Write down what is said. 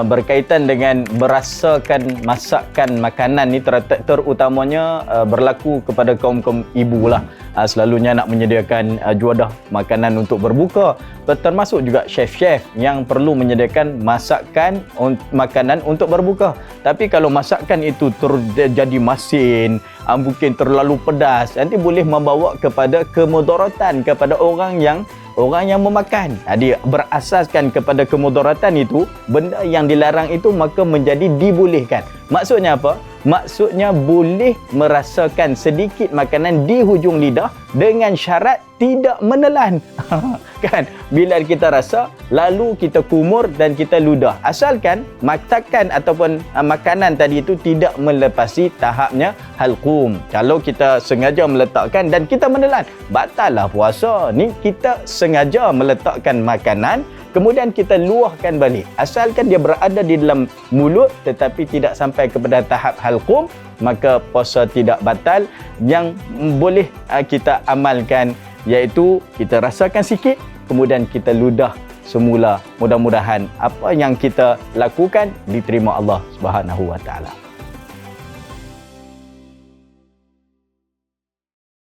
berkaitan dengan berasakan masakan makanan ni terutamanya berlaku kepada kaum-kaum ibu lah. Selalunya nak menyediakan juadah makanan untuk berbuka, termasuk juga chef-chef yang perlu menyediakan masakan makanan untuk berbuka. Tapi kalau masakan itu terjadi masin, mungkin terlalu pedas, nanti boleh membawa kepada kemudaratan kepada orang yang memakan. Jadi berasaskan kepada kemudaratan itu, benda yang dilarang itu maka menjadi dibolehkan. Maksudnya apa? Maksudnya boleh merasakan sedikit makanan di hujung lidah dengan syarat tidak menelan. Kan? Bila kita rasa, lalu kita kumur dan kita ludah. Asalkan masakan ataupun makanan tadi itu tidak melepasi tahapnya halqum. Kalau kita sengaja meletakkan dan kita menelan, batal lah puasa. Ni kita sengaja meletakkan makanan, kemudian kita luahkan balik. Asalkan dia berada di dalam mulut tetapi tidak sampai kepada tahap halqum, maka puasa tidak batal. Yang boleh kita amalkan iaitu kita rasakan sikit, kemudian kita ludah semula. Mudah-mudahan apa yang kita lakukan diterima Allah Subhanahu Wa Taala.